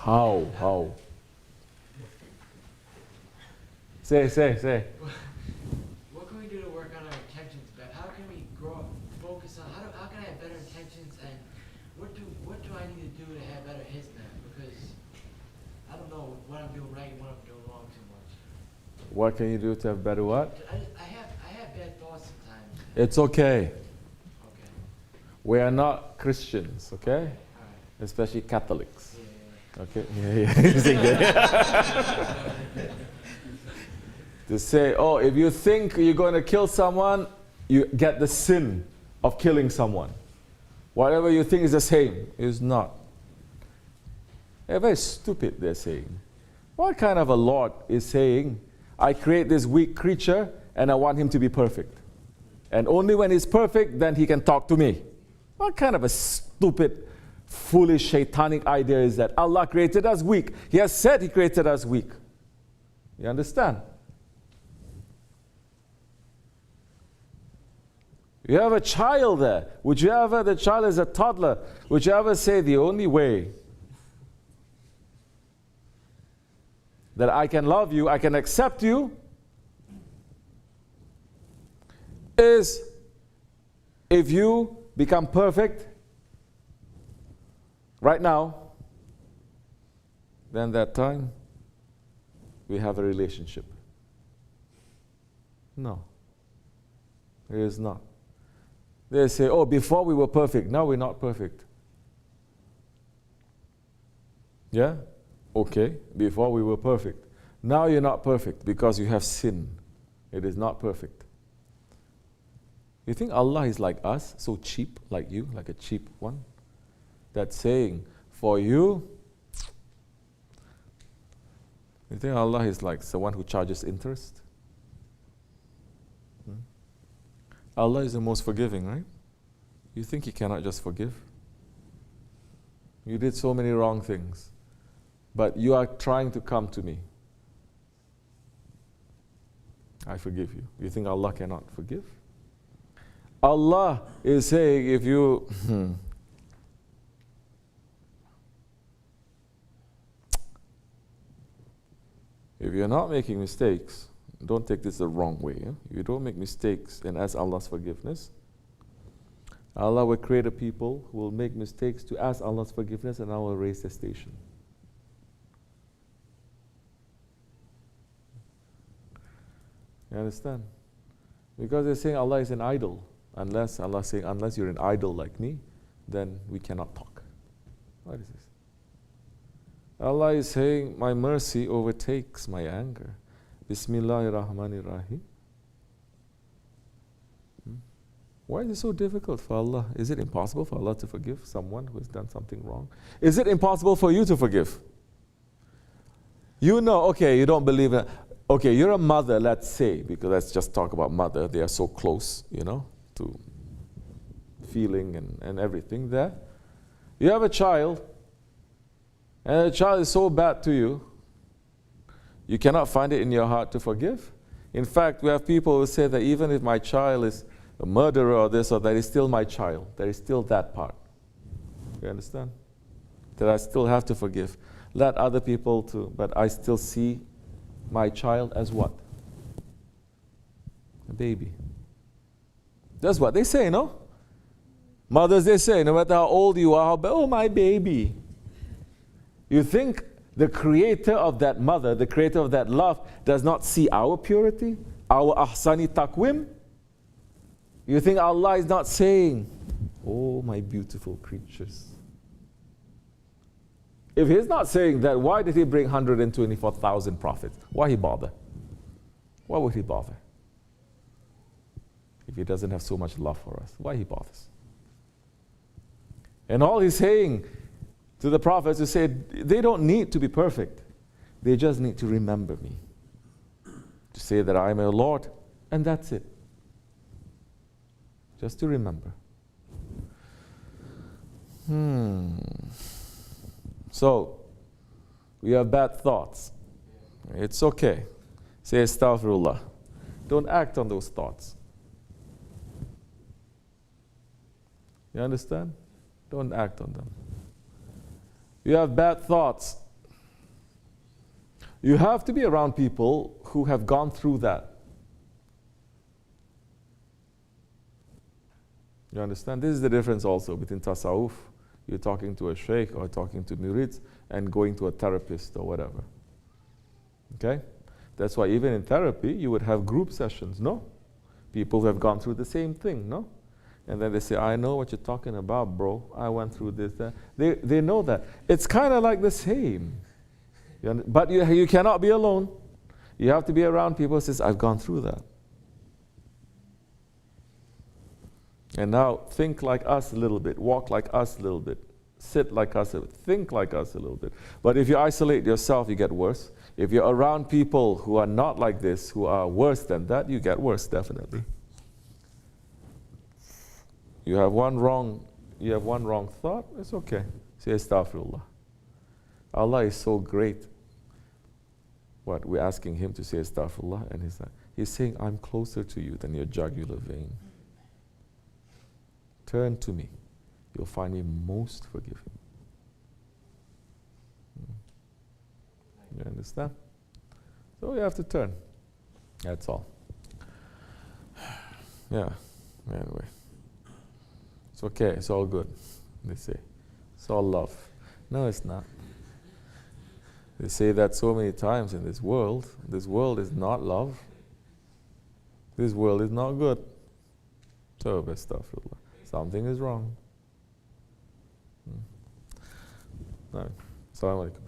How? Say. What can we do to work on our intentions better? How can we focus on, how can I have better intentions, and what do I need to do to have better hisna? Because I don't know what I'm doing right and what I'm doing wrong too much. What can you do to have better what? I have bad thoughts sometimes. It's okay. Okay. We are not Christians, okay? All right. Especially Catholics. Yeah. Okay? Yeah. To say, oh, if you think you're going to kill someone, you get the sin of killing someone. Whatever you think is the same is not. They're very stupid, they're saying. What kind of a Lord is saying, I create this weak creature and I want him to be perfect. And only when he's perfect, then he can talk to me. What kind of a stupid, foolish, shaitanic idea is that? Allah created us weak. He has said he created us weak. You understand? You have a child there. Would you ever, the child is a toddler, would you ever say the only way that I can love you, I can accept you, is if you become perfect right now, then that time we have a relationship. No, it is not. They say, oh, before we were perfect, now we're not perfect. Yeah? Okay, before we were perfect. Now you're not perfect because you have sin. It is not perfect. You think Allah is like us, so cheap, like you, like a cheap one? That's saying, for you, you think Allah is like the one who charges interest? Allah is the most forgiving, right? You think He cannot just forgive? You did so many wrong things, but you are trying to come to me. I forgive you. You think Allah cannot forgive? Allah is saying, if you if you're not making mistakes, don't take this the wrong way. You don't make mistakes and ask Allah's forgiveness. Allah will create a people who will make mistakes to ask Allah's forgiveness, and Allah will raise their station. You understand? Because they're saying Allah is an idol. Unless Allah is saying, unless you're an idol like me, then we cannot talk. What is this? Allah is saying, my mercy overtakes my anger. Bismillahirrahmanirrahim. Why is it so difficult for Allah? Is it impossible for Allah to forgive someone who has done something wrong? Is it impossible for you to forgive? You know, okay, you don't believe in, okay, you're a mother, let's say, because let's just talk about mother. They are so close, you know, to feeling and everything there. You have a child, and the child is so bad to you, you cannot find it in your heart to forgive. In fact, we have people who say that even if my child is a murderer or this or that, is still my child. There is still that part. You understand? That I still have to forgive. Let other people too, but I still see my child as what? A baby. That's what they say, no? Mothers, they say, no matter how old you are, oh, my baby. You think the creator of that mother, the creator of that love, does not see our purity, our ahsani taqwim? You think Allah is not saying, oh, my beautiful creatures? If He's not saying that, why did He bring 124,000 prophets? Why He bother? Why would He bother? If He doesn't have so much love for us, why He bothers? And all He's saying to the prophets who said, they don't need to be perfect. They just need to remember me. To say that I am a Lord, and that's it. Just to remember. So, we have bad thoughts. It's okay. Say astaghfirullah. Don't act on those thoughts. You understand? Don't act on them. You have bad thoughts. You have to be around people who have gone through that. You understand? This is the difference also between tasawwuf, you're talking to a sheikh or talking to murids, and going to a therapist or whatever. Okay? That's why even in therapy, you would have group sessions, no? People who have gone through the same thing, no? And then they say, I know what you're talking about, bro. I went through this, that. They know that. It's kind of like the same. But you cannot be alone. You have to be around people who says, I've gone through that. And now think like us a little bit, walk like us a little bit, sit like us a little bit, think like us a little bit. But if you isolate yourself, you get worse. If you're around people who are not like this, who are worse than that, you get worse, definitely. You have one wrong thought, it's okay. Say astaghfirullah. Allah is so great. What? We're asking him to say astaghfirullah, and he's saying, I'm closer to you than your jugular vein. Turn to me. You'll find me most forgiving. You understand? So you have to turn. That's all. Yeah. Anyway. It's okay. It's all good. They say. It's all love. No, it's not. They say that so many times in this world. This world is not love. This world is not good. So, astaghfirullah. Something is wrong. No. Assalamu alaikum.